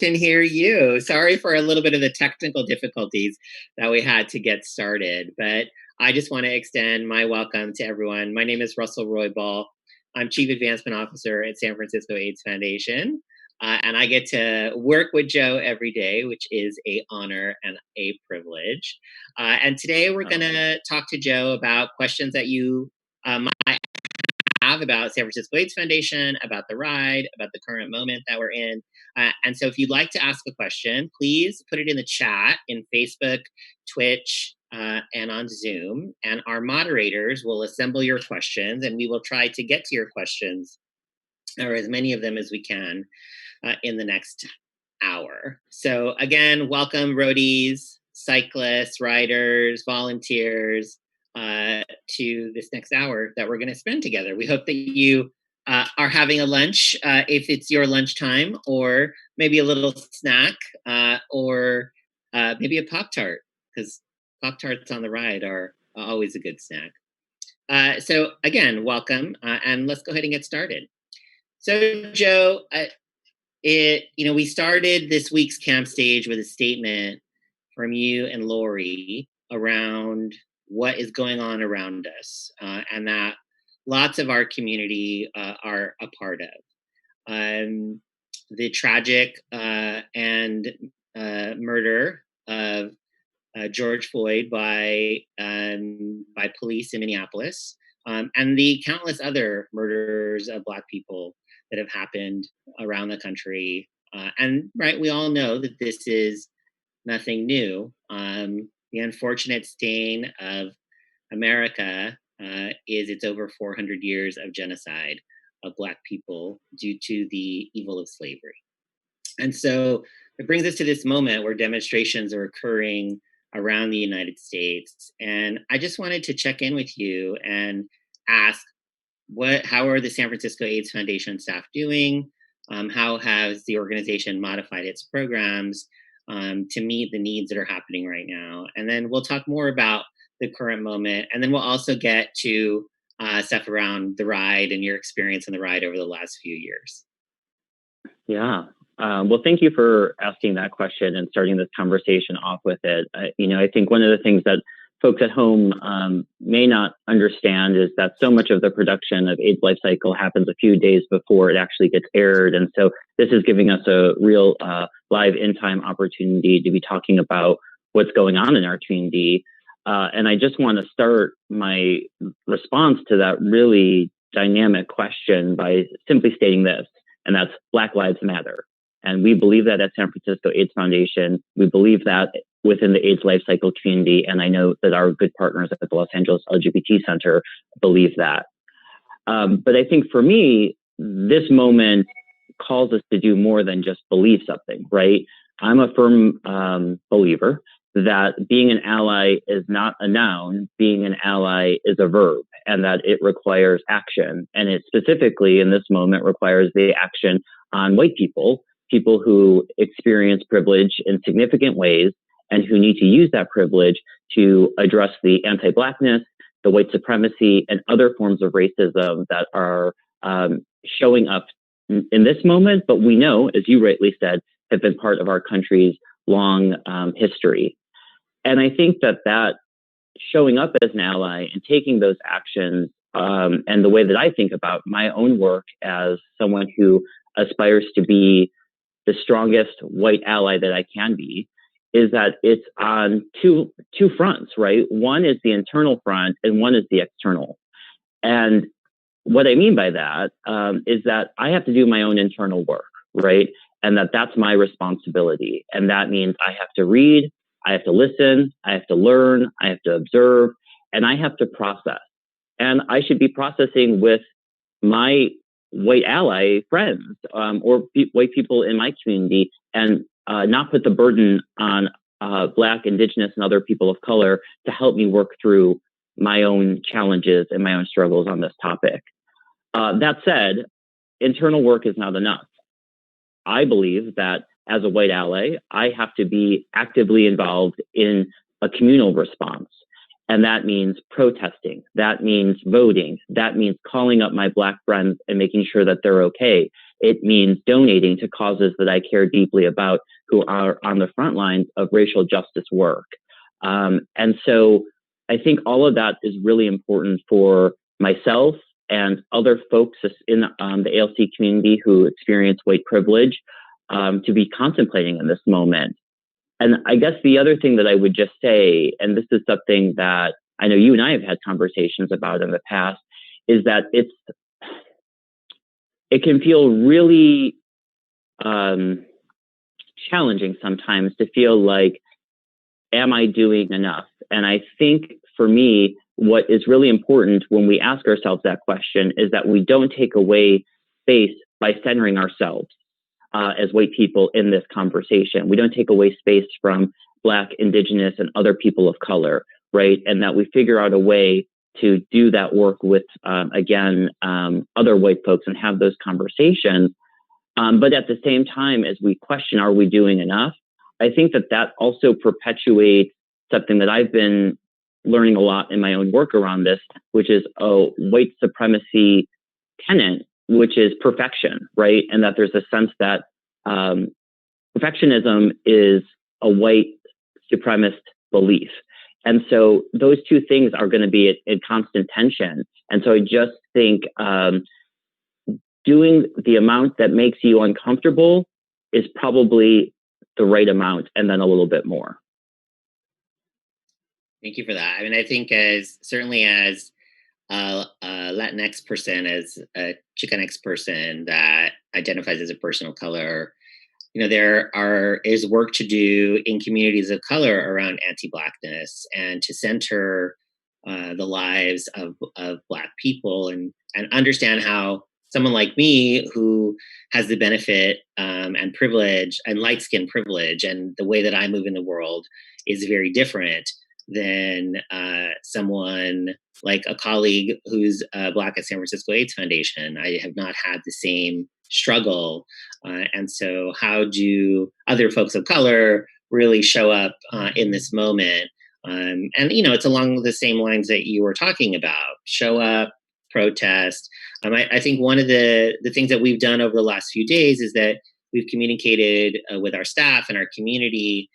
Can hear you. Sorry for a little bit of the technical difficulties that we had to get started, but I just want to extend my welcome to everyone. My name is Russell Roybal. I'm Chief Advancement Officer at San Francisco AIDS Foundation, and I get to work with Joe every day, which is an honor and a privilege. And today we're going to talk to Joe about questions that you might have about San Francisco AIDS Foundation, about the ride, about the current moment that we're in. And so if you'd like to ask a question, please put it in the chat in Facebook, Twitch, and on Zoom. And our moderators will assemble your questions and we will try to get to your questions, or as many of them as we can, in the next hour. So again, welcome roadies, cyclists, riders, volunteers, to this next hour that we're going to spend together. We hope that you are having a lunch, if it's your lunchtime, or maybe a little snack, or maybe a Pop-Tart, because Pop-Tarts on the ride are always a good snack. So again, welcome, and let's go ahead and get started. So Joe, we started this week's camp stage with a statement from you and Lori around what is going on around us, and that lots of our community are a part of. The tragic and murder of George Floyd by police in Minneapolis, and the countless other murders of Black people that have happened around the country. And right, we all know that this is nothing new. The unfortunate stain of America is its over 400 years of genocide of Black people due to the evil of slavery. And so it brings us to this moment where demonstrations are occurring around the United States. And I just wanted to check in with you and ask, how are the San Francisco AIDS Foundation staff doing? How has the organization modified its programs to meet the needs that are happening right now? And then we'll talk more about the current moment. And then we'll also get to stuff around the ride and your experience on the ride over the last few years. Yeah. Well, thank you for asking that question and starting this conversation off with it. I think one of the things that folks at home may not understand is that so much of the production of AIDS LifeCycle happens a few days before it actually gets aired. And so this is giving us a real live in-time opportunity to be talking about what's going on in our community. And I just want to start my response to that really dynamic question by simply stating this, and that's Black Lives Matter. And we believe that at San Francisco AIDS Foundation. We believe that within the AIDS LifeCycle community, and I know that our good partners at the Los Angeles LGBT Center believe that. But I think for me, this moment calls us to do more than just believe something, right? I'm a firm believer that being an ally is not a noun, being an ally is a verb, and that it requires action. And it specifically in this moment requires the action on white people who experience privilege in significant ways and who need to use that privilege to address the anti-Blackness, the white supremacy, and other forms of racism that are showing up in this moment, but we know, as you rightly said, have been part of our country's long history. And I think that showing up as an ally and taking those actions, and the way that I think about my own work as someone who aspires to be the strongest white ally that I can be, is that it's on two fronts, right? One is the internal front and one is the external. And what I mean by that is that I have to do my own internal work, right? And that's my responsibility. And that means I have to read, I have to listen, I have to learn, I have to observe, and I have to process. And I should be processing with my white ally friends or white people in my community, and not put the burden on Black, Indigenous, and other people of color to help me work through my own challenges and my own struggles on this topic. That said, internal work is not enough. I believe that as a white ally, I have to be actively involved in a communal response. And that means protesting. That means voting. That means calling up my Black friends and making sure that they're okay. It means donating to causes that I care deeply about, who are on the front lines of racial justice work. And so I think all of that is really important for myself and other folks in the ALC community who experience white privilege to be contemplating in this moment. And I guess the other thing that I would just say, and this is something that I know you and I have had conversations about in the past, is that it can feel really challenging sometimes to feel like, am I doing enough? And I think for me, what is really important when we ask ourselves that question is that we don't take away space by centering ourselves as white people in this conversation. We don't take away space from Black, Indigenous, and other people of color, right? And that we figure out a way to do that work with, other white folks and have those conversations. But at the same time, as we question, are we doing enough? I think that also perpetuates something that I've been learning a lot in my own work around this, which is a white supremacy tenet, which is perfection, right? And that there's a sense that perfectionism is a white supremacist belief. And so those two things are going to be in constant tension. And so I just think doing the amount that makes you uncomfortable is probably the right amount, and then a little bit more. Thank you for that. I mean, I think certainly as a Latinx person, as a Chicanx person that identifies as a person of color, there is work to do in communities of color around anti-Blackness and to center the lives of Black people and understand how someone like me, who has the benefit and privilege and light skin privilege, and the way that I move in the world is very different than someone like a colleague who's Black at San Francisco AIDS Foundation. I have not had the same struggle. And so how do other folks of color really show up in this moment? And, it's along the same lines that you were talking about. Show up, protest. I think one of the things that we've done over the last few days is that we've communicated with our staff and our community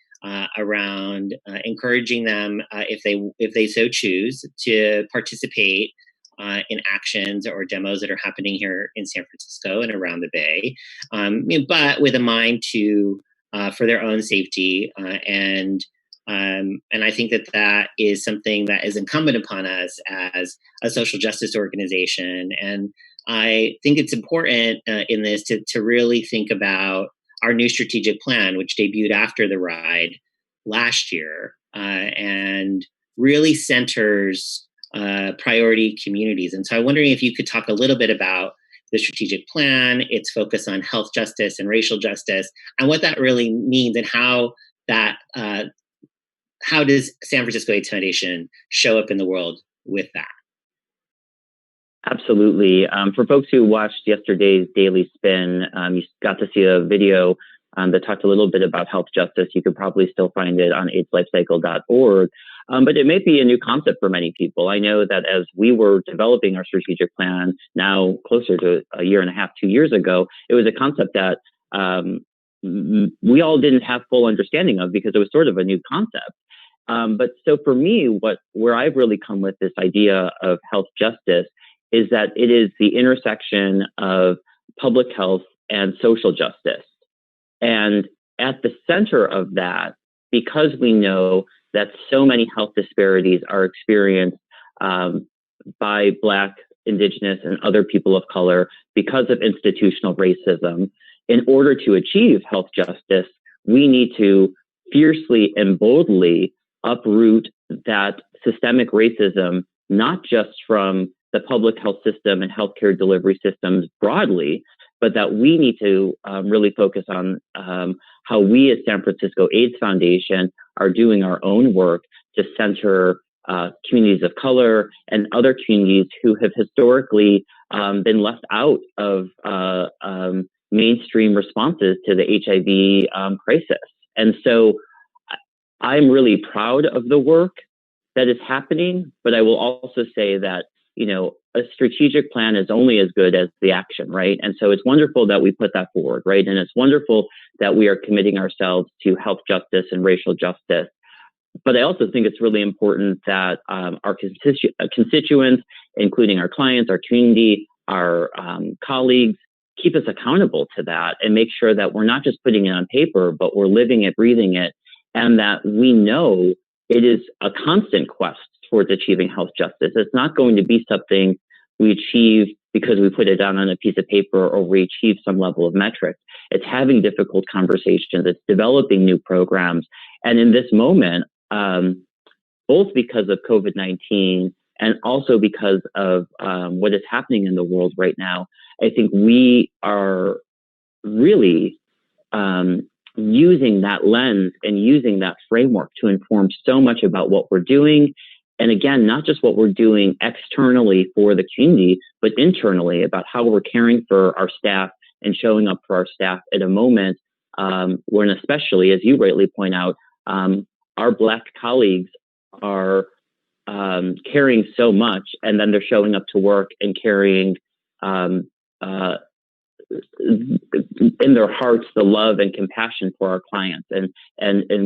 around encouraging them, if they so choose, to participate in actions or demos that are happening here in San Francisco and around the Bay, but with a mind for their own safety. And I think that is something that is incumbent upon us as a social justice organization. And I think it's important in this to really think about our new strategic plan, which debuted after the ride last year, and really centers priority communities. And so I'm wondering if you could talk a little bit about the strategic plan, its focus on health justice and racial justice, and what that really means, and how does San Francisco AIDS Foundation show up in the world with that? Absolutely. For folks who watched yesterday's Daily Spin, you got to see a video that talked a little bit about health justice. You could probably still find it on AIDSLifeCycle.org. But it may be a new concept for many people. I know that as we were developing our strategic plan, now closer to a year and a half, 2 years ago, it was a concept that we all didn't have full understanding of because it was sort of a new concept. But so for me, where I've really come with this idea of health justice is that it is the intersection of public health and social justice. And at the center of that, because we know that so many health disparities are experienced by Black, Indigenous, and other people of color because of institutional racism, in order to achieve health justice, we need to fiercely and boldly uproot that systemic racism, not just from the public health system and healthcare delivery systems broadly, but that we need to really focus on how we at San Francisco AIDS Foundation are doing our own work to center communities of color and other communities who have historically been left out of mainstream responses to the HIV crisis. And so I'm really proud of the work that is happening, but I will also say that, a strategic plan is only as good as the action, right? And so it's wonderful that we put that forward, right? And it's wonderful that we are committing ourselves to health justice and racial justice. But I also think it's really important that our constituents, including our clients, our community, our colleagues, keep us accountable to that and make sure that we're not just putting it on paper, but we're living it, breathing it, and that we know it is a constant quest towards achieving health justice. It's not going to be something we achieve because we put it down on a piece of paper or we achieve some level of metric. It's having difficult conversations. It's developing new programs. And in this moment, both because of COVID-19 and also because of what is happening in the world right now, I think we are really using that lens and using that framework to inform so much about what we're doing. And again, not just what we're doing externally for the community, but internally about how we're caring for our staff and showing up for our staff at a moment when, especially, as you rightly point out, our Black colleagues are carrying so much, and then they're showing up to work and carrying in their hearts the love and compassion for our clients, and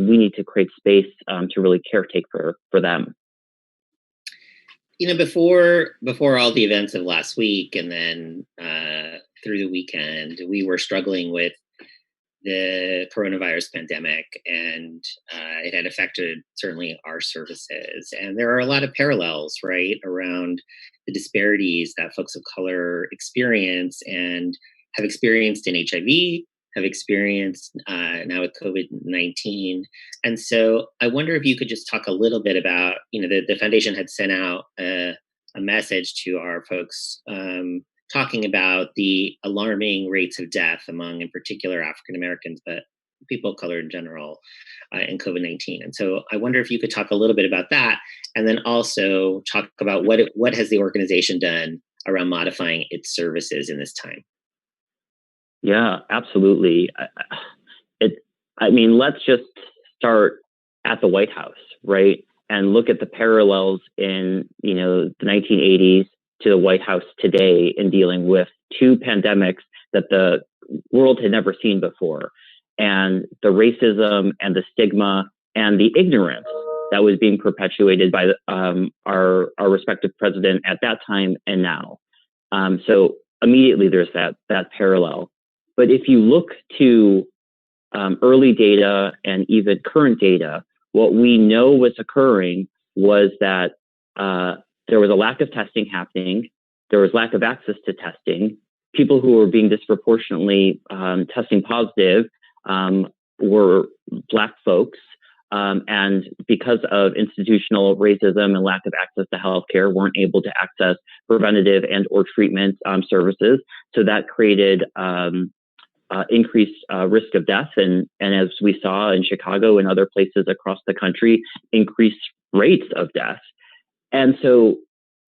we need to create space to really caretake for them. You know, before all the events of last week, and then through the weekend, we were struggling with the coronavirus pandemic, and it had affected certainly our services. And there are a lot of parallels, right, around the disparities that folks of color experience and have experienced in HIV, have experienced now with COVID-19. And so I wonder if you could just talk a little bit about, you know, the foundation had sent out a message to our folks talking about the alarming rates of death among, in particular, African Americans, but people of color in general in COVID-19. And so I wonder if you could talk a little bit about that, and then also talk about what has the organization done around modifying its services in this time. Yeah, absolutely. I mean, let's just start at the White House, right? And look at the parallels in, you know, the 1980s to the White House today in dealing with two pandemics that the world had never seen before. And the racism and the stigma and the ignorance that was being perpetuated by our respective president at that time and now. So immediately there's that parallel. But if you look to early data and even current data, what we know was occurring was that there was a lack of testing happening. There was lack of access to testing. People who were being disproportionately testing positive were Black folks. And because of institutional racism and lack of access to healthcare, weren't able to access preventative and or treatment services. So that created increased risk of death. And as we saw in Chicago and other places across the country, increased rates of death. And so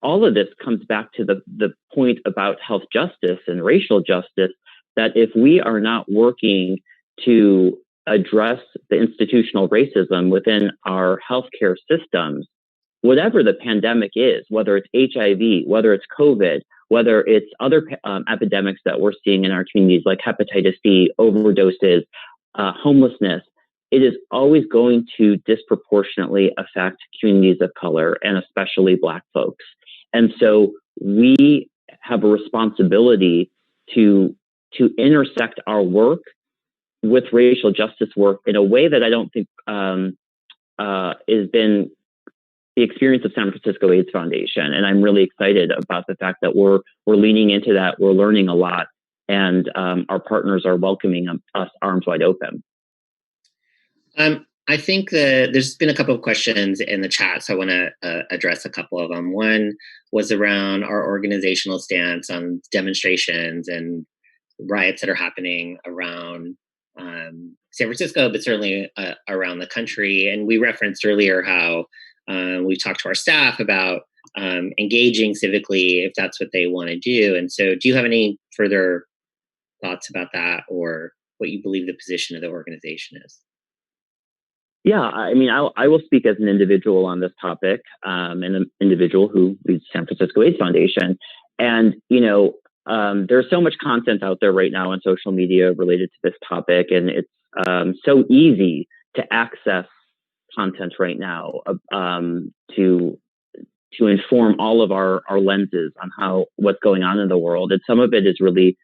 all of this comes back to the point about health justice and racial justice, that if we are not working to address the institutional racism within our healthcare systems, whatever the pandemic is, whether it's HIV, whether it's COVID, whether it's other epidemics that we're seeing in our communities like hepatitis C, overdoses, homelessness, it is always going to disproportionately affect communities of color and especially Black folks. And so we have a responsibility to intersect our work with racial justice work in a way that I don't think has been the experience of San Francisco AIDS Foundation. And I'm really excited about the fact that we're leaning into that. We're learning a lot, and our partners are welcoming us arms wide open. I think that there's been a couple of questions in the chat, so I want to address a couple of them. One was around our organizational stance on demonstrations and riots that are happening around San Francisco, but certainly around the country. And we referenced earlier how we talked to our staff about engaging civically if that's what they want to do. And so do you have any further thoughts about that, or what you believe the position of the organization is? Yeah, I mean, I will speak as an individual on this topic, and an individual who leads San Francisco AIDS Foundation. And, there's so much content out there right now on social media related to this topic, and it's so easy to access content right now to inform all of our lenses on what's going on in the world. And some of it is really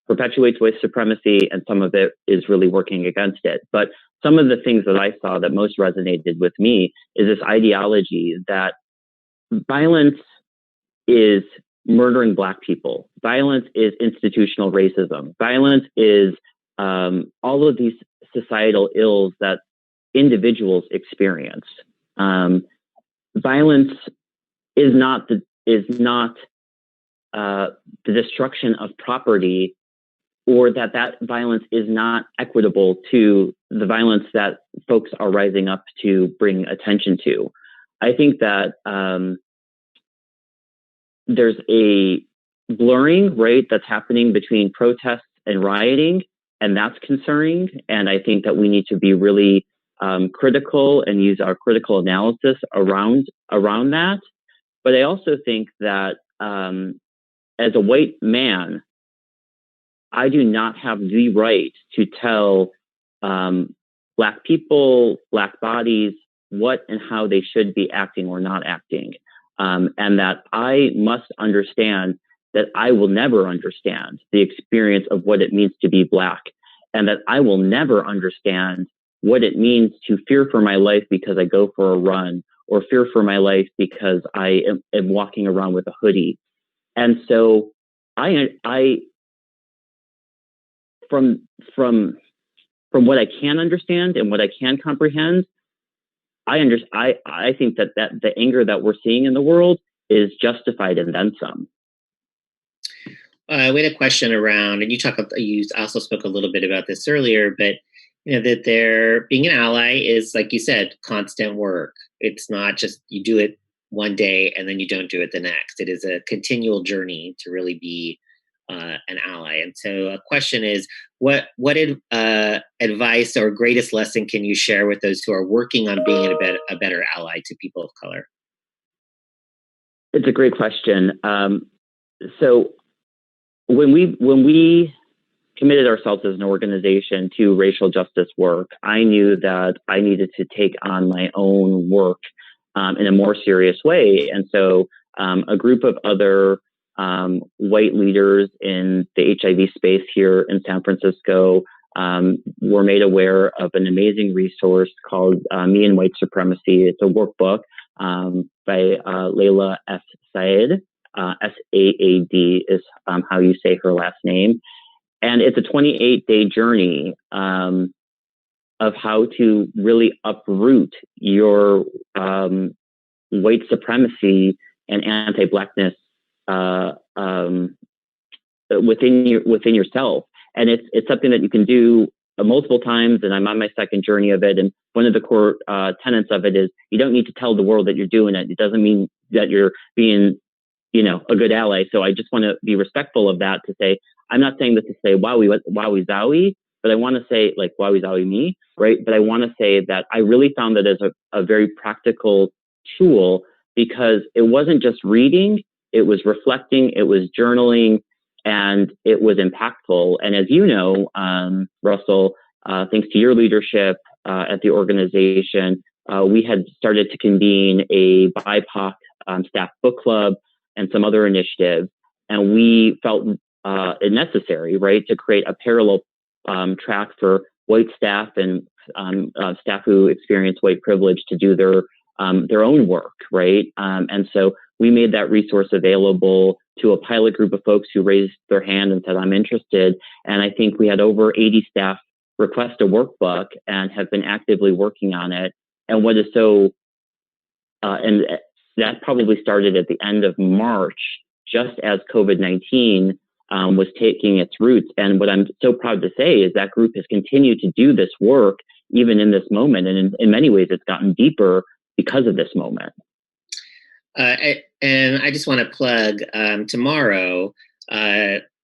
perpetuates white supremacy, and some of it is really working against it. But some of the things that I saw that most resonated with me is this ideology that violence is murdering Black people. Violence is institutional racism. Violence is all of these societal ills that individuals experience. Violence is not the destruction of property, or that violence is not equitable to the violence that folks are rising up to bring attention to. I think that there's a blurring, right, that's happening between protests and rioting, and that's concerning. And I think that we need to be really critical and use our critical analysis around that. But I also think that as a white man, I do not have the right to tell Black people, Black bodies, what and how they should be acting or not acting. And that I must understand that I will never understand the experience of what it means to be Black, and that I will never understand what it means to fear for my life because I go for a run, or fear for my life because I am walking around with a hoodie. And so I from what I can understand and what I can comprehend, I think that the anger that we're seeing in the world is justified and then some. We had a question around, and you also spoke a little bit about this earlier, but that there being an ally is, like you said, constant work. It's not just you do it one day and then you don't do it the next. It is a continual journey to really be an ally. And so a question is, what advice or greatest lesson can you share with those who are working on being a better ally to people of color? It's a great question. So when we committed ourselves as an organization to racial justice work, I knew that I needed to take on my own work in a more serious way. And so a group of other white leaders in the HIV space here in San Francisco were made aware of an amazing resource called Me and White Supremacy. It's a workbook by Layla F. Saad. S-A-A-D is how you say her last name. And it's a 28-day journey of how to really uproot your white supremacy and anti-Blackness within yourself. And it's something that you can do multiple times, and I'm on my second journey of it. And one of the core tenets of it is you don't need to tell the world that you're doing it. It doesn't mean that you're being, a good ally. So I just want to be respectful of that, to say, I'm not saying this to say wowie zowie, but I want to say like wowie zowie me, right? But I want to say that I really found that as a very practical tool, because it wasn't just reading, it was reflecting, it was journaling, and it was impactful. And as you know, Russell, thanks to your leadership at the organization, we had started to convene a BIPOC staff book club and some other initiatives. And we felt it necessary, right, to create a parallel track for white staff and staff who experience white privilege to do their own work, right? And so we made that resource available to a pilot group of folks who raised their hand and said, I'm interested. And I think we had over 80 staff request a workbook and have been actively working on it. And what is so, and that probably started at the end of March, just as COVID-19 was taking its roots. And what I'm so proud to say is that group has continued to do this work even in this moment. And in many ways, it's gotten deeper because of this moment. And I just want to plug tomorrow,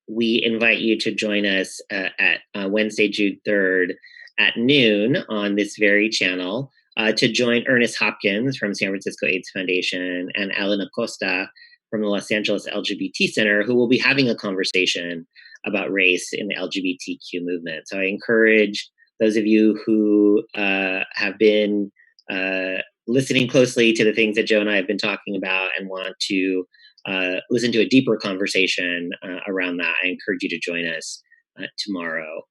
we invite you to join us at Wednesday, June 3rd at noon on this very channel to join Ernest Hopkins from San Francisco AIDS Foundation and Alan Acosta from the Los Angeles LGBT Center, who will be having a conversation about race in the LGBTQ movement. So I encourage those of you who have been listening closely to the things that Joe and I have been talking about and want to listen to a deeper conversation around that, I encourage you to join us tomorrow.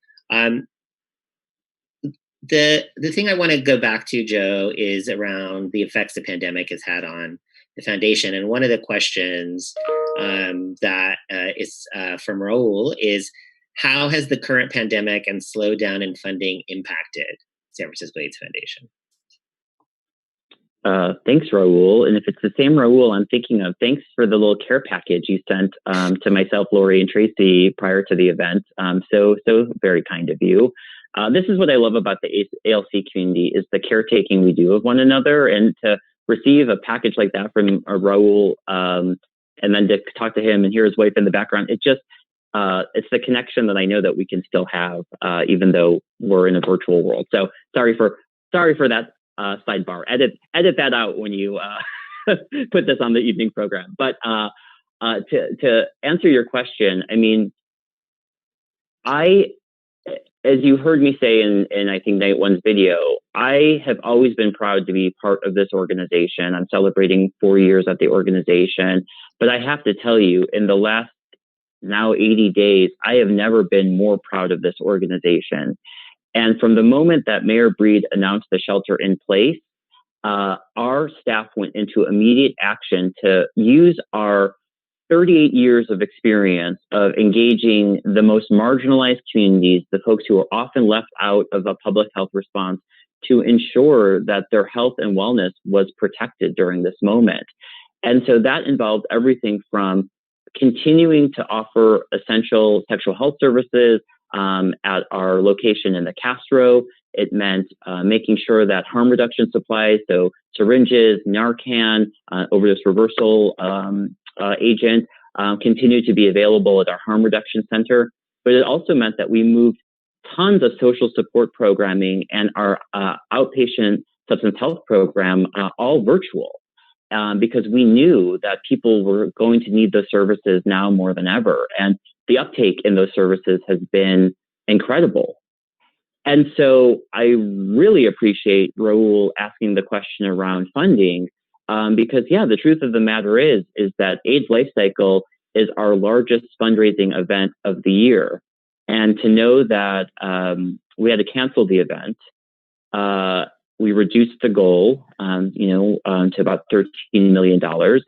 The thing I want to go back to, Joe, is around the effects the pandemic has had on the foundation. And one of the questions that is from Raul is, how has the current pandemic and slowdown in funding impacted San Francisco AIDS Foundation? Thanks, Raul. And if it's the same Raul I'm thinking of, thanks for the little care package you sent to myself, Lori, and Tracy prior to the event. So very kind of you. This is what I love about the ALC community, is the caretaking we do of one another, and to receive a package like that from Raul, and then to talk to him and hear his wife in the background. It just, it's the connection that I know that we can still have, even though we're in a virtual world. So sorry for that sidebar. Edit that out when you put this on the evening program. But to answer your question, I mean, as you heard me say in I think night one's video, I have always been proud to be part of this organization. I'm celebrating 4 years at the organization, but I have to tell you, in the last now 80 days, I have never been more proud of this organization. And from the moment that Mayor Breed announced the shelter in place, our staff went into immediate action to use our 38 years of experience of engaging the most marginalized communities, the folks who are often left out of a public health response, to ensure that their health and wellness was protected during this moment. And so that involved everything from continuing to offer essential sexual health services at our location in the Castro. It meant making sure that harm reduction supplies, so syringes, Narcan, overdose reversal agent, continued to be available at our harm reduction center. But it also meant that we moved tons of social support programming and our outpatient substance health program all virtual, because we knew that people were going to need those services now more than ever. And the uptake in those services has been incredible. And so I really appreciate Raul asking the question around funding, because, yeah, the truth of the matter is that AIDS LifeCycle is our largest fundraising event of the year. And to know that we had to cancel the event, we reduced the goal, to about $13 million.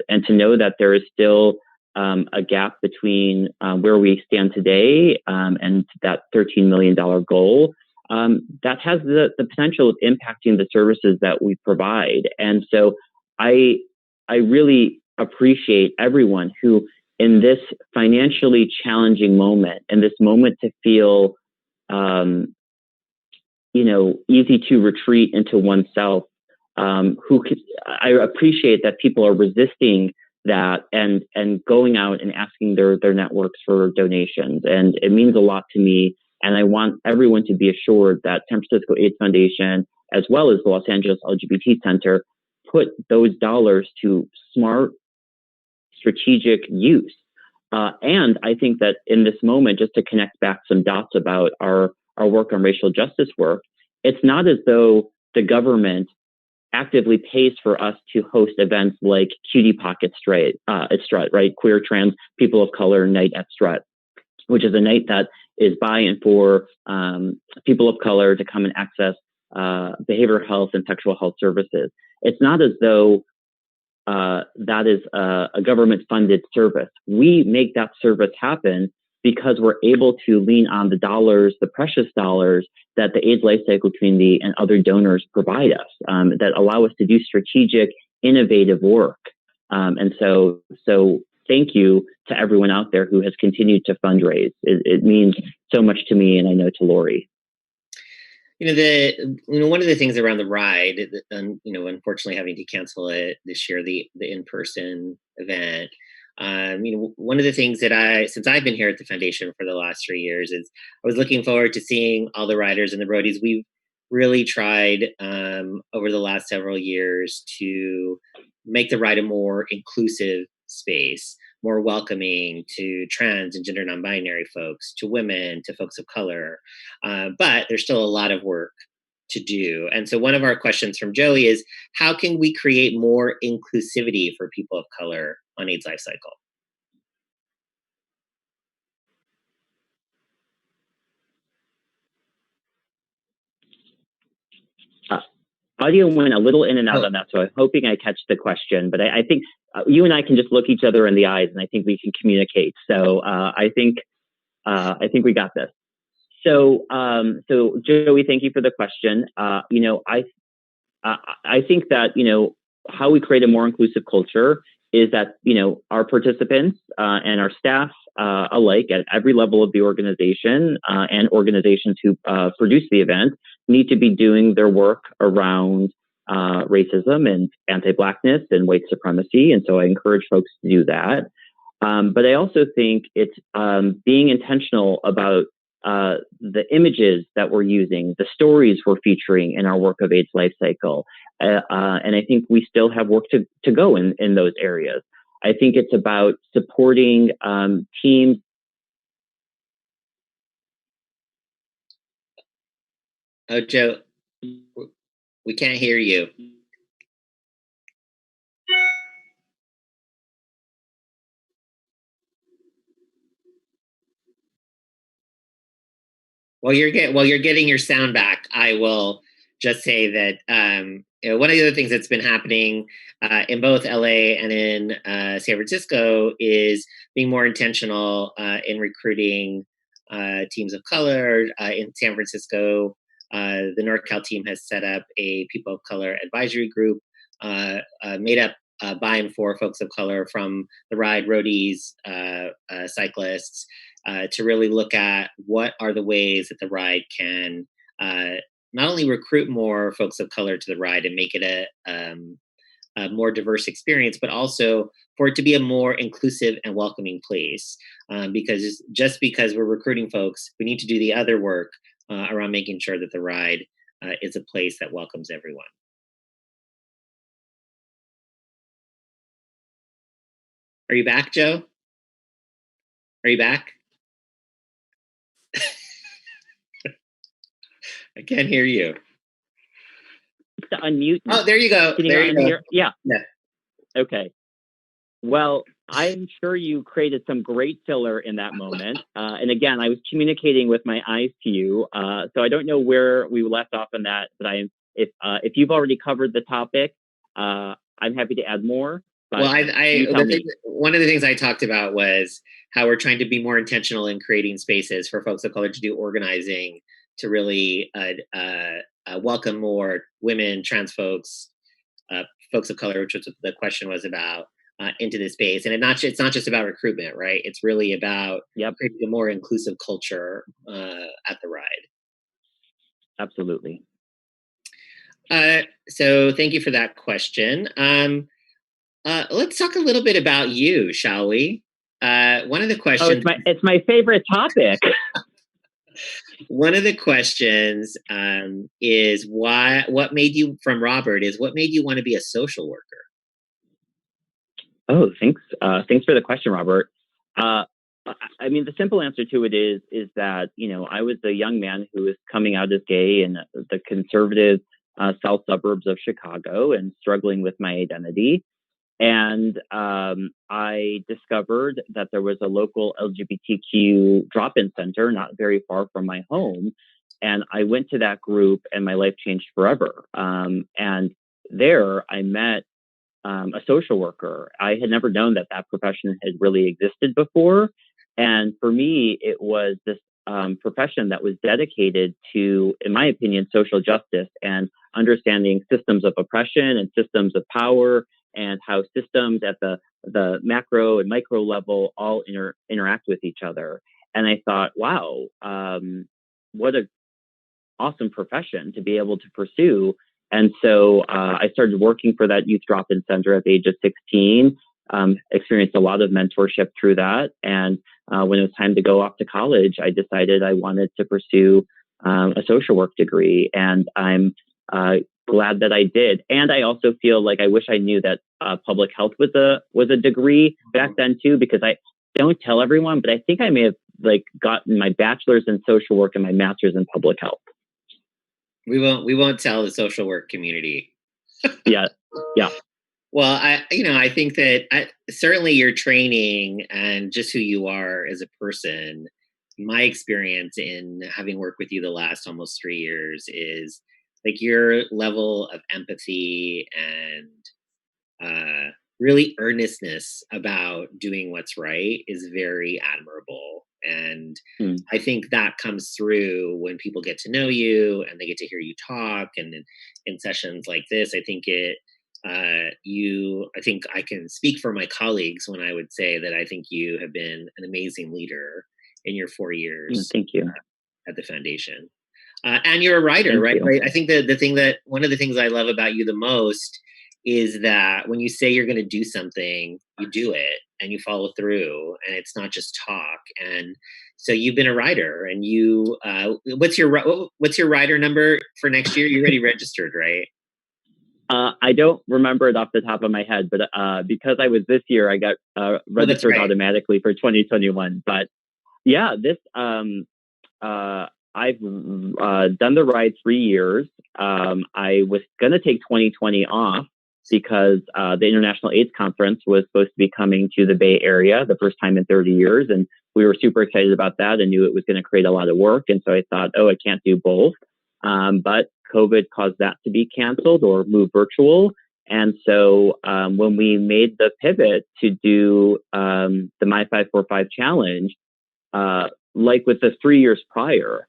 And to know that there is still a gap between where we stand today and that $13 million goal, that has the potential of impacting the services that we provide. And so I really appreciate everyone who, in this financially challenging moment, in this moment to feel, easy to retreat into oneself, I appreciate that people are resisting that and going out and asking their networks for donations. And it means a lot to me. And I want everyone to be assured that San Francisco AIDS Foundation, as well as the Los Angeles LGBT Center, put those dollars to smart, strategic use. And I think that in this moment, just to connect back some dots about our work on racial justice work, it's not as though the government actively pays for us to host events like Cutie Pocket at Strut, right? Queer, trans, people of color night at Strut, which is a night that is by and for people of color to come and access behavioral health and sexual health services. It's not as though that is a government-funded service. We make that service happen because we're able to lean on the dollars, the precious dollars that the AIDS LifeCycle community and other donors provide us, that allow us to do strategic, innovative work. And so thank you to everyone out there who has continued to fundraise. It means so much to me, and I know to Lori. One of the things around the ride, unfortunately having to cancel it this year, the in-person event, One of the things that since I've been here at the foundation for the last 3 years, is I was looking forward to seeing all the riders and the roadies. We've really tried over the last several years to make the ride a more inclusive space, more welcoming to trans and gender non-binary folks, to women, to folks of color. But there's still a lot of work to do. And so one of our questions from Joey is, how can we create more inclusivity for people of color on AIDS Life Cycle? Audio went a little in and out Oh. on that, so I'm hoping I catch the question. But I think you and I can just look each other in the eyes, and I think we can communicate. So I think we got this. So Joey, thank you for the question. I think that how we create a more inclusive culture is that our participants and our staff alike at every level of the organization and organizations who produce the event need to be doing their work around racism and anti-Blackness and white supremacy. And so I encourage folks to do that. But I also think it's being intentional about the images that we're using, the stories we're featuring in our work of AIDS Life Cycle. And I think we still have work to go in those areas. I think it's about supporting teams. Oh, Joe, we can't hear you. While you're getting your sound back, I will just say that one of the other things that's been happening in both LA and in San Francisco is being more intentional in recruiting teams of color. In San Francisco, the NorCal team has set up a people of color advisory group made up by and for folks of color from the ride, roadies, cyclists, to really look at what are the ways that the ride can not only recruit more folks of color to the ride and make it a more diverse experience, but also for it to be a more inclusive and welcoming place. Because just because we're recruiting folks, we need to do the other work around making sure that the ride is a place that welcomes everyone. Are you back, Joe? Are you back? I can't hear you. To unmute. Oh, there you go. There you go. Yeah. Yeah. Okay. Well, I'm sure you created some great filler in that moment. And again, I was communicating with my eyes to you, so I don't know where we left off on that. But if you've already covered the topic, I'm happy to add more. But well, one of the things I talked about was how we're trying to be more intentional in creating spaces for folks of color to do organizing, to really welcome more women, trans folks, folks of color, which was the question was about, into this space. And it's not just about recruitment, right? It's really about creating a more inclusive culture at the ride. Absolutely. So thank you for that question. Let's talk a little bit about you, shall we? One of the questions. Oh, it's my favorite topic. One of the questions is what made you want to be a social worker? Oh, thanks. Thanks for the question, Robert. I mean, the simple answer to it is that, I was a young man who was coming out as gay in the conservative south suburbs of Chicago and struggling with my identity. And I discovered that there was a local LGBTQ drop-in center not very far from my home. And I went to that group and my life changed forever. And there I met a social worker. I had never known that profession had really existed before. And for me, it was this profession that was dedicated to, in my opinion, social justice and understanding systems of oppression and systems of power, and how systems at the macro and micro level all interact with each other. And I thought, wow, what an awesome profession to be able to pursue. And so I started working for that youth drop-in center at the age of 16. experienced a lot of mentorship through that. And when it was time to go off to college, I decided I wanted to pursue a social work degree, and I'm glad that I did. And I also feel like I wish I knew that public health was a degree back then too, because I don't tell everyone, but I think I may have gotten my bachelor's in social work and my master's in public health. We won't tell the social work community. Yeah. Well, I think that certainly your training and just who you are as a person, my experience in having worked with you the last almost 3 years is like your level of empathy and really earnestness about doing what's right is very admirable. And I think that comes through when people get to know you and they get to hear you talk. And in sessions like this, I think I think I can speak for my colleagues when I would say that I think you have been an amazing leader in your 4 years Thank you. at the foundation. And you're a writer, right? You. I think one of the things I love about you the most is that when you say you're going to do something, you do it and you follow through, and it's not just talk. And so you've been a writer, and what's your writer number for next year? You're already registered, right? I don't remember it off the top of my head, but because I was this year, I got registered automatically for 2021. But yeah, this I've done the ride 3 years. I was going to take 2020 off because the International AIDS Conference was supposed to be coming to the Bay Area the first time in 30 years. And we were super excited about that and knew it was going to create a lot of work. And so I thought, I can't do both. But COVID caused that to be canceled or move virtual. And so when we made the pivot to do the My 545 Challenge, like with the 3 years prior,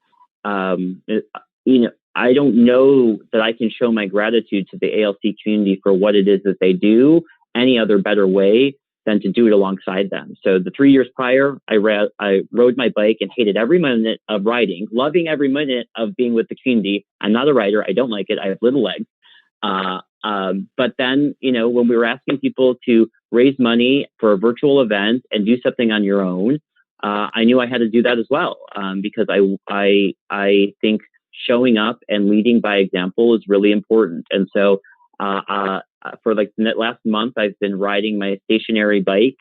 I don't know that I can show my gratitude to the ALC community for what it is that they do any other better way than to do it alongside them. So the 3 years prior, I rode my bike and hated every minute of riding, loving every minute of being with the community. I'm not a rider. I don't like it. I have little legs. But then, when we were asking people to raise money for a virtual event and do something on your own, I knew I had to do that as well, because I think showing up and leading by example is really important. And so for the last month, I've been riding my stationary bike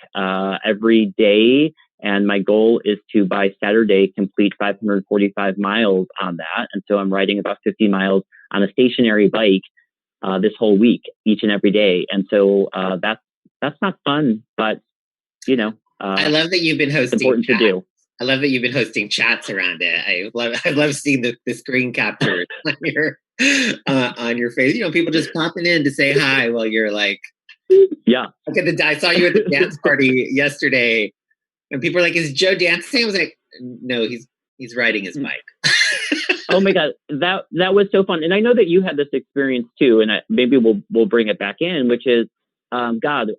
every day. And my goal is to, by Saturday, complete 545 miles on that. And so I'm riding about 50 miles on a stationary bike this whole week, each and every day. And so that's not fun, but, I love that you've been hosting. Important to do. I love that you've been hosting chats around it. I love seeing the screen capture on your face. People just popping in to say hi while you're like, yeah. Okay, I saw you at the dance party yesterday, and people are like, "Is Joe dancing?" I was like, "No, he's riding his bike." Oh my God, that was so fun, and I know that you had this experience too. And maybe we'll bring it back in, which is, God.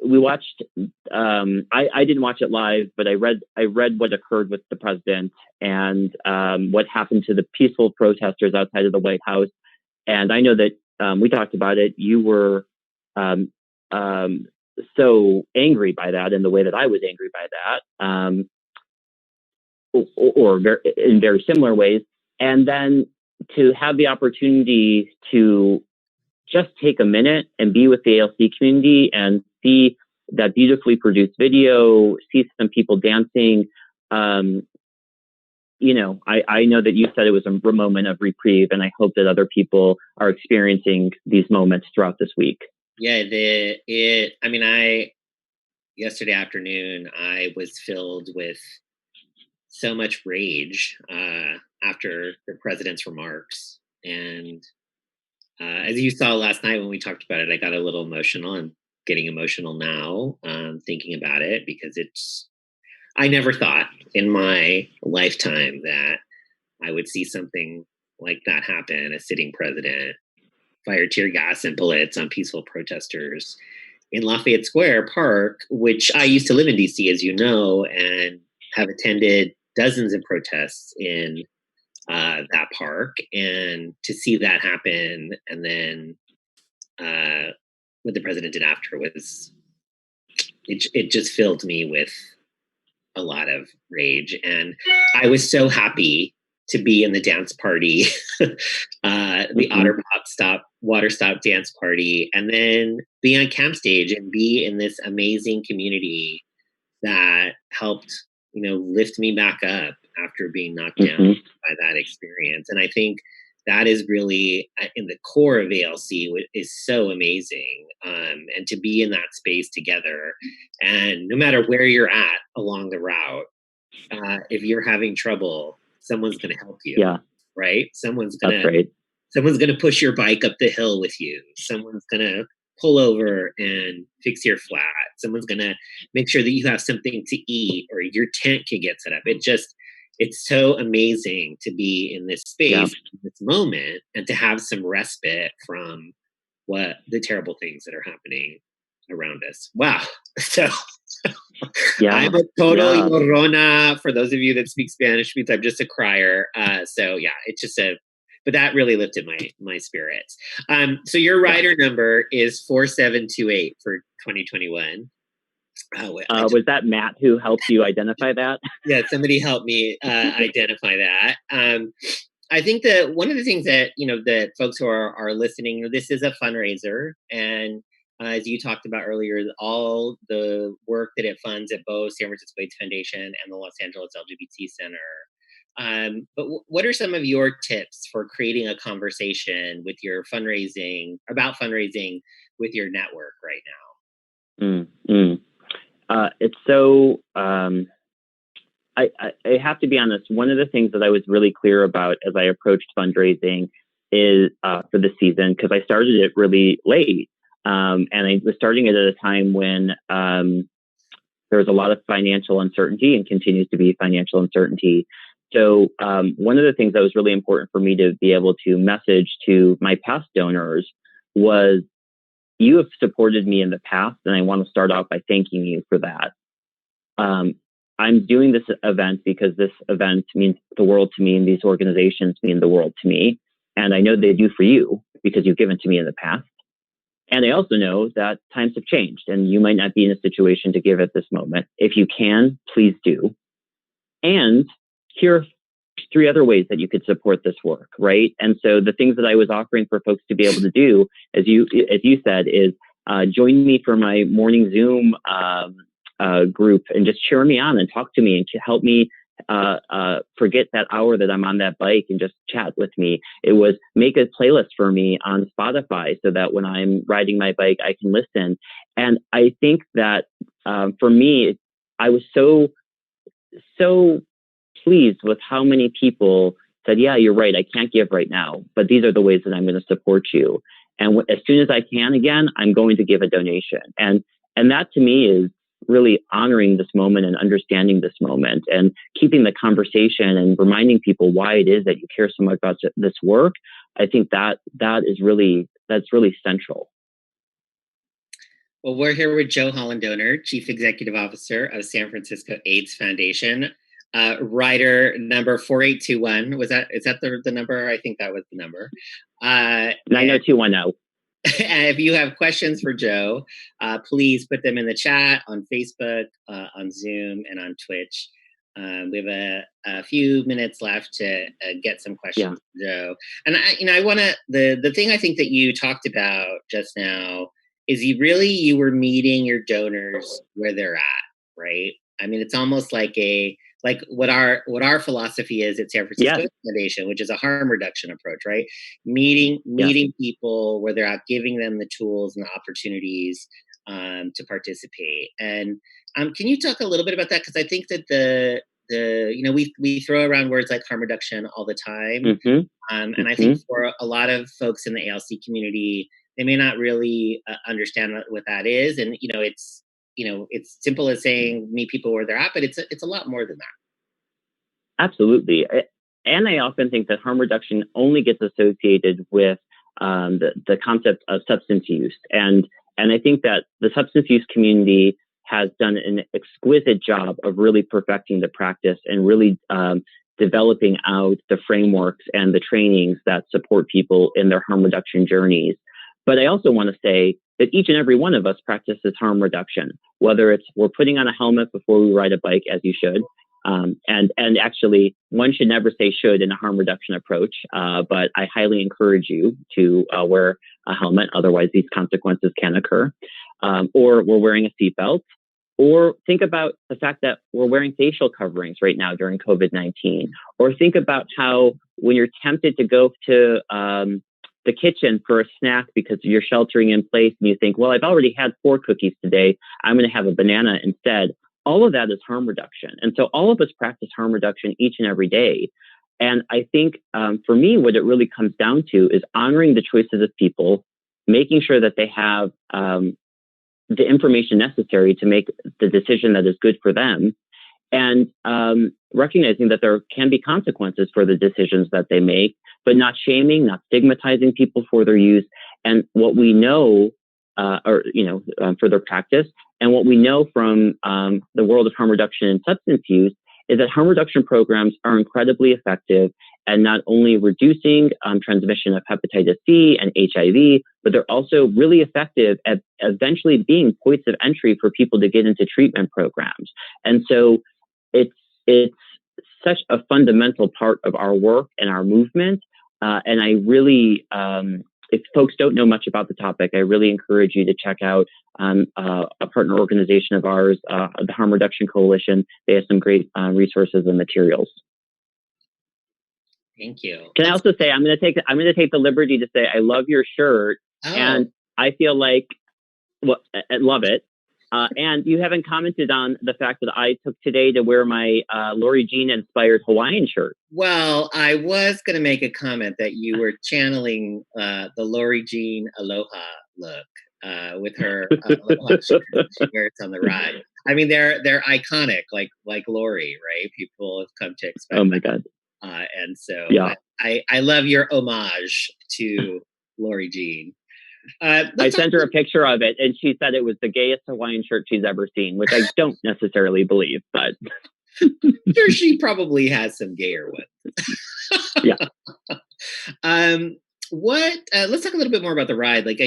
We watched. I didn't watch it live, but I read what occurred with the president and what happened to the peaceful protesters outside of the White House. And I know that we talked about it. You were so angry by that, in the way that I was angry by that, or in very similar ways. And then to have the opportunity to just take a minute and be with the ALC community and see that beautifully produced video, see some people dancing. I know that you said it was a moment of reprieve, and I hope that other people are experiencing these moments throughout this week. Yeah, yesterday afternoon, I was filled with so much rage after the president's remarks. And as you saw last night when we talked about it, I got a little emotional. I'm getting emotional now thinking about it, because I never thought in my lifetime that I would see something like that happen. A sitting president fire tear gas and bullets on peaceful protesters in Lafayette Square Park, which I used to live in DC, as you know, and have attended dozens of protests in that park. And to see that happen, and then what the president did after was it just filled me with a lot of rage. And I was so happy to be in the dance party, the Otter Pop Stop Water Stop dance party, and then be on camp stage and be in this amazing community that helped, lift me back up after being knocked down by that experience. And I think that is really in the core of ALC is so amazing. And to be in that space together, and no matter where you're at along the route, if you're having trouble, someone's going to help you. Yeah. Right? Someone's going to push your bike up the hill with you. Someone's going to pull over and fix your flat. Someone's going to make sure that you have something to eat, or your tent can get set up. It's so amazing to be in this space, in this moment, and to have some respite from what the terrible things that are happening around us. Wow. So I'm a total llorona. For those of you that speak Spanish, means I'm just a crier. So yeah, it's just but that really lifted my spirits. So your rider number is 4728 for 2021. Was that Matt who helped you identify that? Yeah, somebody helped me identify that. I think that one of the things that, that folks who are listening, this is a fundraiser. And as you talked about earlier, all the work that it funds at both San Francisco AIDS Foundation and the Los Angeles LGBT Center. But what are some of your tips for creating a conversation with your fundraising with your network right now? It's so, I have to be honest. One of the things that I was really clear about as I approached fundraising is for the season, because I started it really late. And I was starting it at a time when there was a lot of financial uncertainty and continues to be financial uncertainty. So one of the things that was really important for me to be able to message to my past donors was, you have supported me in the past, and I want to start off by thanking you for that. I'm doing this event because this event means the world to me, and these organizations mean the world to me. And I know they do for you because you've given to me in the past. And I also know that times have changed, and you might not be in a situation to give at this moment. If you can, please do. And here are 3 other ways that you could support this work, right? And so the things that I was offering for folks to be able to do, as you said, is join me for my morning Zoom group and just cheer me on and talk to me and to help me forget that hour that I'm on that bike and just chat with me. It was make a playlist for me on Spotify so that when I'm riding my bike, I can listen. And I think that for me, I was so pleased with how many people said, yeah, you're right, I can't give right now, but these are the ways that I'm going to support you. And as soon as I can again, I'm going to give a donation. And that to me is really honoring this moment and understanding this moment and keeping the conversation and reminding people why it is that you care so much about this work. I think that's really central. Well, we're here with Joe Hollendoner, Chief Executive Officer of San Francisco AIDS Foundation. Rider number 4821. Is that the number? I think that was the number. 90210. And if you have questions for Joe, please put them in the chat on Facebook, on Zoom, and on Twitch. We have a few minutes left to get some questions from Joe. And I want to, the thing I think that you talked about just now is you were meeting your donors where they're at, right? I mean, it's almost like what our philosophy is at San Francisco Foundation, which is a harm reduction approach, right? Meeting people where they're at, giving them the tools and the opportunities to participate. And can you talk a little bit about that? Because I think that we throw around words like harm reduction all the time, and I think for a lot of folks in the ALC community, they may not really understand what that is, and it's simple as saying meet people where they're at, but it's a lot more than that. Absolutely. And I often think that harm reduction only gets associated with the concept of substance use. And I think that the substance use community has done an exquisite job of really perfecting the practice and really developing out the frameworks and the trainings that support people in their harm reduction journeys. But I also want to say that each and every one of us practices harm reduction, whether it's we're putting on a helmet before we ride a bike, as you should. And actually, one should never say should in a harm reduction approach, but I highly encourage you to wear a helmet. Otherwise, these consequences can occur. Or we're wearing a seatbelt. Or think about the fact that we're wearing facial coverings right now during COVID-19. Or think about how when you're tempted to go to the kitchen for a snack because you're sheltering in place and you think, well, I've already had 4 cookies today, I'm going to have a banana instead. All of that is harm reduction. And so all of us practice harm reduction each and every day. And I think for me, what it really comes down to is honoring the choices of people, making sure that they have the information necessary to make the decision that is good for them, and recognizing that there can be consequences for the decisions that they make, but not shaming, not stigmatizing people for their use. And what we know, for their practice, and what we know from the world of harm reduction and substance use is that harm reduction programs are incredibly effective and not only reducing transmission of hepatitis C and HIV, but they're also really effective at eventually being points of entry for people to get into treatment programs. And so it's such a fundamental part of our work and our movement. And I really, if folks don't know much about the topic, I really encourage you to check out a partner organization of ours, the Harm Reduction Coalition. They have some great resources and materials. Thank you. Can I also say I'm going to take the liberty to say I love your shirt, and I feel like I love it. And you haven't commented on the fact that I took today to wear my Lori Jean inspired Hawaiian shirt. Well, I was going to make a comment that you were channeling the Lori Jean Aloha look with her Aloha shirt she wears on the ride. I mean, they're iconic, like Lori, right? People have come to expect. Oh my God. And so yeah. I love your homage to Lori Jean. I sent her a picture of it, and she said it was the gayest Hawaiian shirt she's ever seen, which I don't necessarily believe, but sure, she probably has some gayer ones. Yeah. Let's talk a little bit more about the ride. Like,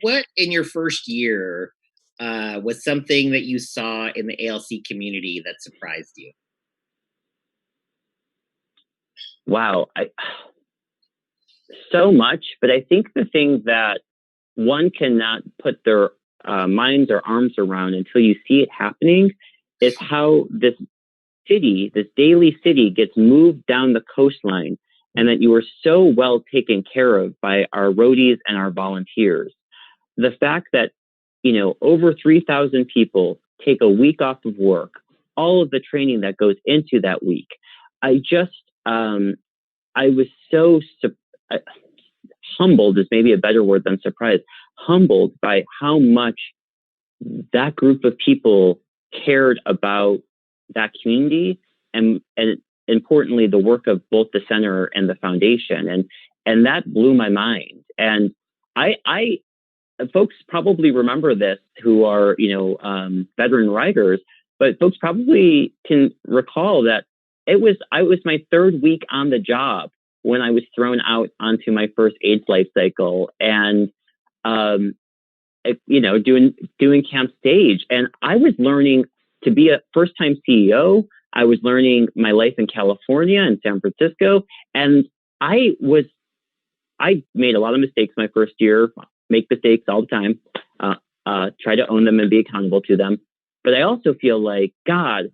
what in your first year was something that you saw in the ALC community that surprised you? Wow. So much, but I think the thing that one cannot put their minds or arms around until you see it happening is how this daily city gets moved down the coastline, and that you are so well taken care of by our roadies and our volunteers. The fact that, over 3,000 people take a week off of work, all of the training that goes into that week. I was so humbled is maybe a better word than surprised, humbled by how much that group of people cared about that community and importantly, the work of both the center and the foundation. And that blew my mind. And I folks probably remember this who are, veteran riders, but folks probably can recall that I was my 3rd week on the job when I was thrown out onto my first AIDS LifeCycle, and doing camp stage, and I was learning to be a first-time CEO. I was learning my life in California and San Francisco, and I made a lot of mistakes my first year. Make mistakes all the time. Try to own them and be accountable to them. But I also feel like, God,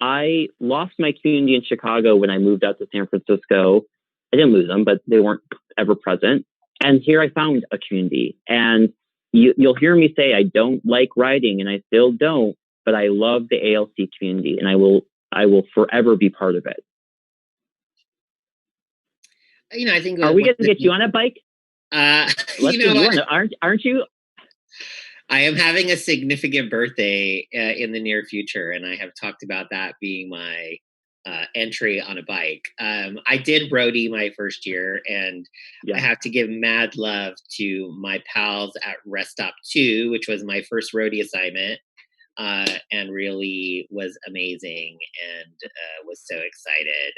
I lost my community in Chicago when I moved out to San Francisco. I didn't lose them, but they weren't ever present. And here I found a community. And you'll hear me say I don't like riding, and I still don't, but I love the ALC community, and I will forever be part of it. I think. Are we going to get you on a bike? Let's aren't you? I am having a significant birthday in the near future, and I have talked about that being my entry on a bike. I did roadie my first year, and I have to give mad love to my pals at Rest Stop 2, which was my first roadie assignment, and really was amazing, and was so excited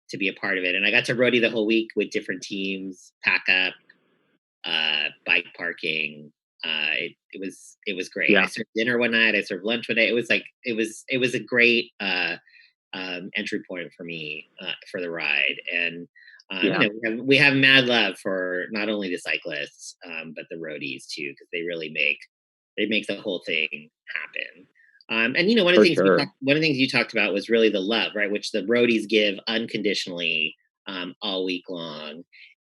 to be a part of it. And I got to roadie the whole week with different teams, pack up, bike parking. It was great. I Yeah. served dinner one night. I served lunch one day. It was a great entry point for me for the ride. And Yeah. we have mad love for not only the cyclists but the roadies too, because they make the whole thing happen. And one of For the things sure. one of the things you talked about was really the love, right? Which the roadies give unconditionally all week long.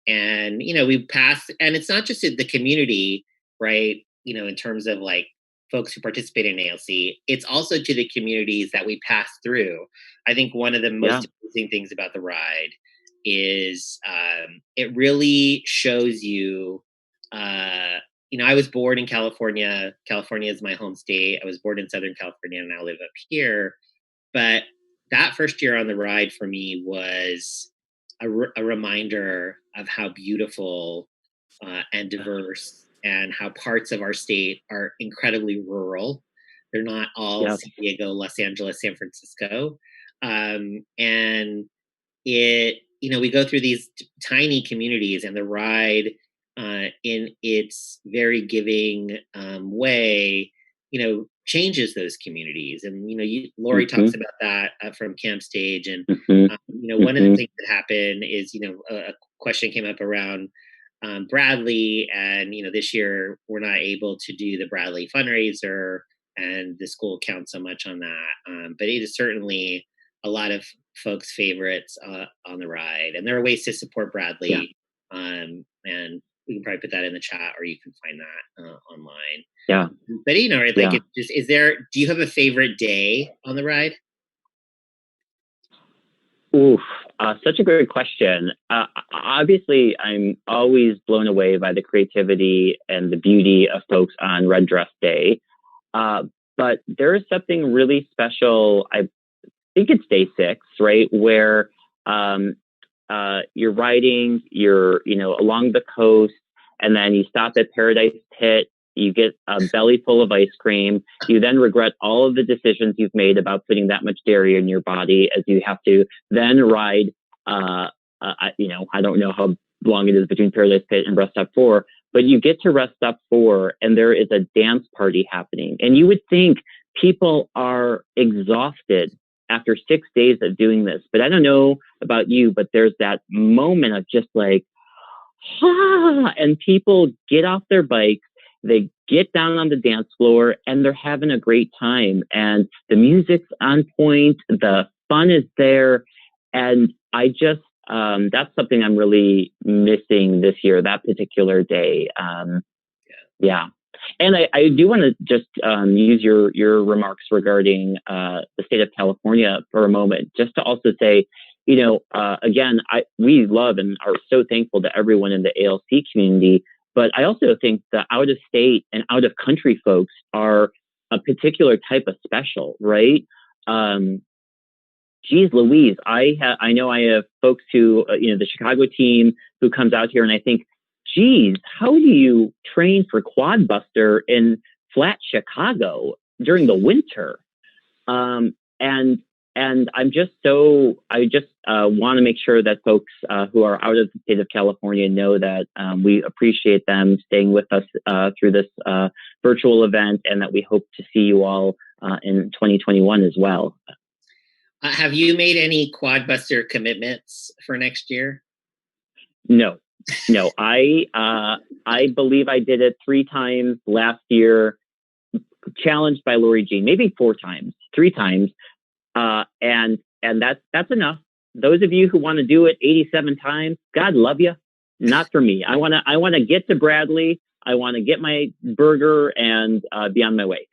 And we pass, and it's not just in the community, right? In terms of like folks who participate in ALC, it's also to the communities that we pass through. I think one of the Yeah. most amazing things about the ride is it really shows you. Uh, I was born in California. California is my home state. I was born in Southern California and I live up here. But that first year on the ride for me was a reminder of how beautiful and diverse, and how parts of our state are incredibly rural. They're not all Yeah. San Diego, Los Angeles, San Francisco. And we go through these tiny communities, and the ride in its very giving way changes those communities. And Lori Hmm. talks about that from Camp Stage. And Hmm. one of the Hmm. things that happened is a question came up around Bradley. And this year we're not able to do the Bradley fundraiser, and the school counts so much on that. But it is certainly a lot of folks' favorites on the ride, and there are ways to support Yeah. Bradley. And we can probably put that in the chat, or you can find that online. Yeah. But right, like, Yeah. it's just, do you have a favorite day on the ride? Oof, such a great question. Obviously, I'm always blown away by the creativity and the beauty of folks on Red Dress Day. Uh, but there is something really special. I think it's day 6, right, where um, you're riding, along the coast, and then you stop at Paradise Pit. You get a belly full of ice cream. You then regret all of the decisions you've made about putting that much dairy in your body, as you have to then ride. I don't know how long it is between Paradise Pit and Rest Stop 4, but you get to Rest Stop 4, and there is a dance party happening. And you would think people are exhausted after 6 days of doing this. But I don't know about you, but there's that moment of just like, and people get off their bikes, they get down on the dance floor, and they're having a great time. And the music's on point, the fun is there. And that's something I'm really missing this year, that particular day. Yeah. And I do want to just use your remarks regarding the state of California for a moment, just to also say, again, we love and are so thankful to everyone in the ALC community, but I also think the out of state and out of country folks are a particular type of special, right? Geez Louise, I know I have folks who, the Chicago team who comes out here, and I think, geez, how do you train for Quadbuster in flat Chicago during the winter? And I just want to make sure that folks who are out of the state of California know that we appreciate them staying with us through this virtual event, and that we hope to see you all in 2021 as well. Have you made any Quadbuster commitments for next year? No. I believe I did it 3 times last year, challenged by Lori Jean, maybe 4 times, 3 times, and that's enough. Those of you who want to do it 87 times, God love you. Not for me. I want to get to Bradley. I want to get my burger and be on my way.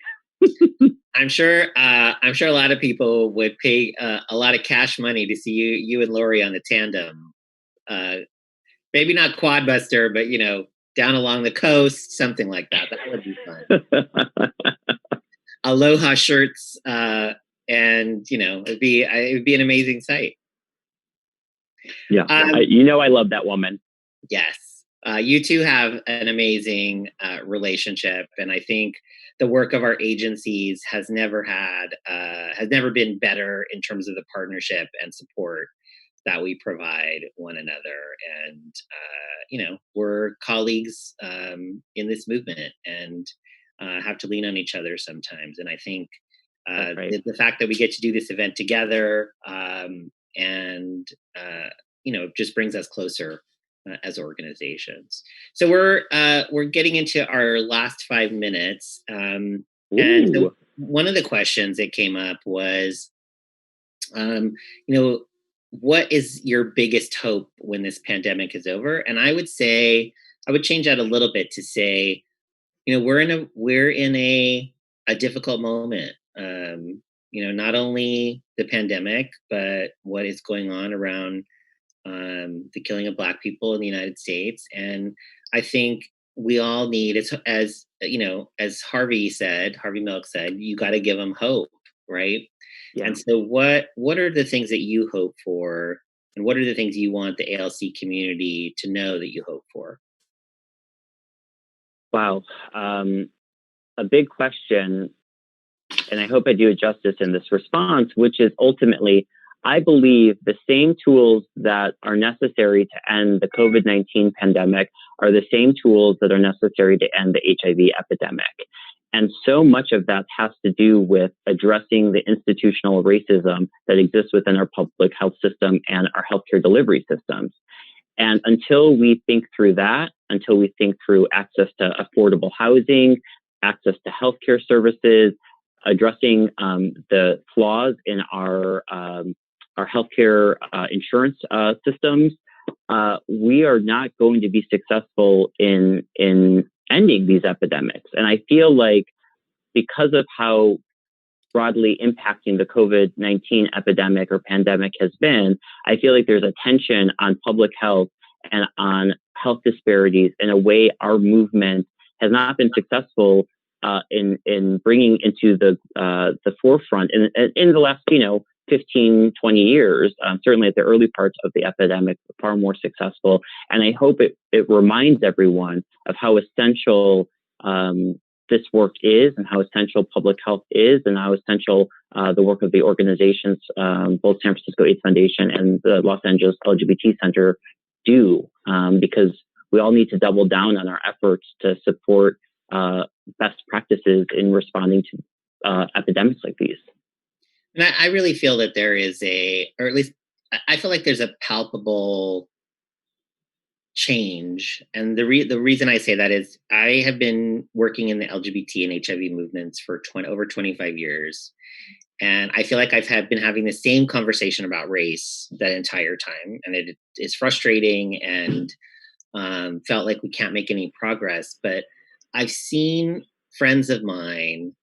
I'm sure a lot of people would pay a lot of cash money to see you and Lori on the tandem. Maybe not Quadbuster, but down along the coast, something like that. That would be fun. Aloha shirts, and it'd be an amazing sight. Yeah, I love that woman. Yes. You two have an amazing relationship, and I think the work of our agencies has never been better in terms of the partnership and support. that we provide one another. And, we're colleagues in this movement, and have to lean on each other sometimes. And I think That's right. the fact that we get to do this event together, and, just brings us closer as organizations. So we're getting into our last 5 minutes. And so Ooh. one of the questions that came up was, um, you know, what is your biggest hope when this pandemic is over? And I would say, I would change that a little bit to say, we're in a difficult moment. Not only the pandemic, but what is going on around the killing of Black people in the United States. And I think we all need, as Harvey Milk said, you got to give them hope, right? Yeah. And so, what are the things that you hope for, and what are the things you want the ALC community to know that you hope for? Wow. A big question, and I hope I do it justice in this response, which is ultimately, I believe the same tools that are necessary to end the COVID-19 pandemic are the same tools that are necessary to end the HIV epidemic. And so much of that has to do with addressing the institutional racism that exists within our public health system and our healthcare delivery systems. And until we think through that, until we think through access to affordable housing, access to healthcare services, addressing the flaws in our healthcare insurance systems, we are not going to be successful in ending these epidemics. And I feel like because of how broadly impacting the COVID-19 epidemic or pandemic has been, I feel like there's a tension on public health and on health disparities in a way our movement has not been successful in bringing into the forefront in the last 15, 20 years. Certainly at the early parts of the epidemic, far more successful. And I hope it reminds everyone of how essential this work is, and how essential public health is, and how essential the work of the organizations, both San Francisco AIDS Foundation and the Los Angeles LGBT Center do, because we all need to double down on our efforts to support best practices in responding to epidemics like these. And I really feel that there is or at least I feel like there's a palpable change. And the reason I say that is I have been working in the LGBT and HIV movements for over 25 years. And I feel like I've been having the same conversation about race that entire time. And it is frustrating, and felt like we can't make any progress. But I've seen friends of mine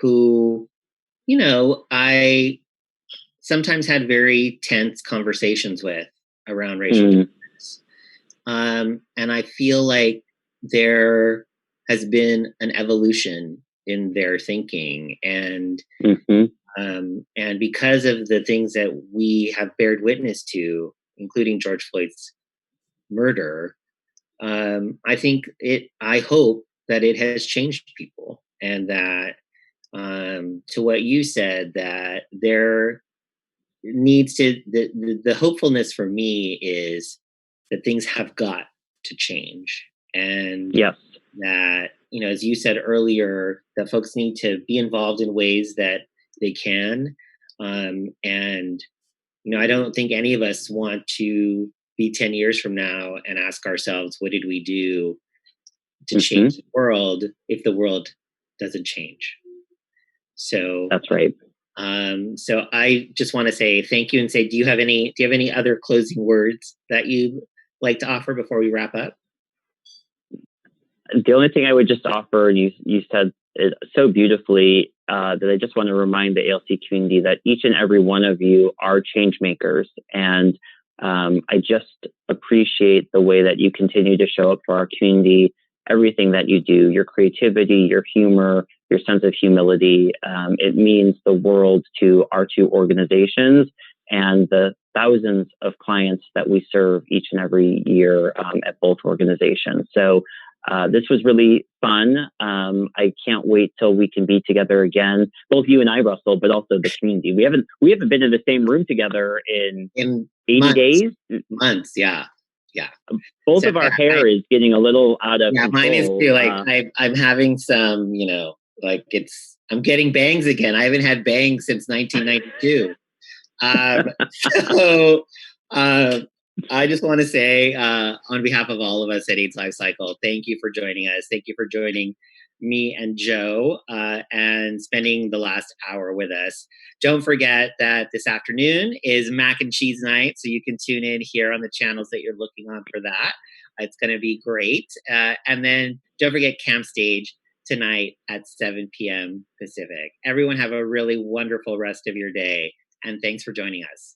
who, I sometimes had very tense conversations with around racial justice. And I feel like there has been an evolution in their thinking. And and because of the things that we have bared witness to, including George Floyd's murder, I hope that it has changed people, and that, to what you said, that there needs to, the hopefulness for me is that things have got to change. And yes, that, as you said earlier, that folks need to be involved in ways that they can. And, I don't think any of us want to be 10 years from now and ask ourselves, what did we do to change the world if the world doesn't change? So that's right. So I just want to say thank you, and say, do you have any other closing words that you'd like to offer before we wrap up? The only thing I would just offer, and you said it so beautifully, that I just want to remind the ALC community that each and every one of you are change makers. And I just appreciate the way that you continue to show up for our community, everything that you do, your creativity, your humor, your sense of humility. It means the world to our two organizations and the thousands of clients that we serve each and every year at both organizations. So This was really fun. I can't wait till we can be together again, both you and I, Russell, but also the community. We haven't been in the same room together in 80 months, days. months, yeah, yeah. Both So of our hair is getting a little out of yeah, control. mine is too. Like I'm having some, like I'm getting bangs again. I haven't had bangs since 1992. So I just want to say, on behalf of all of us at AIDS LifeCycle, thank you for joining us. Thank you for joining me and Joe and spending the last hour with us. Don't forget that this afternoon is mac and cheese night, so you can tune in here on the channels that you're looking on for that. It's going to be great. And then don't forget Camp Stage tonight at 7 p.m. Pacific. Everyone have a really wonderful rest of your day, and thanks for joining us.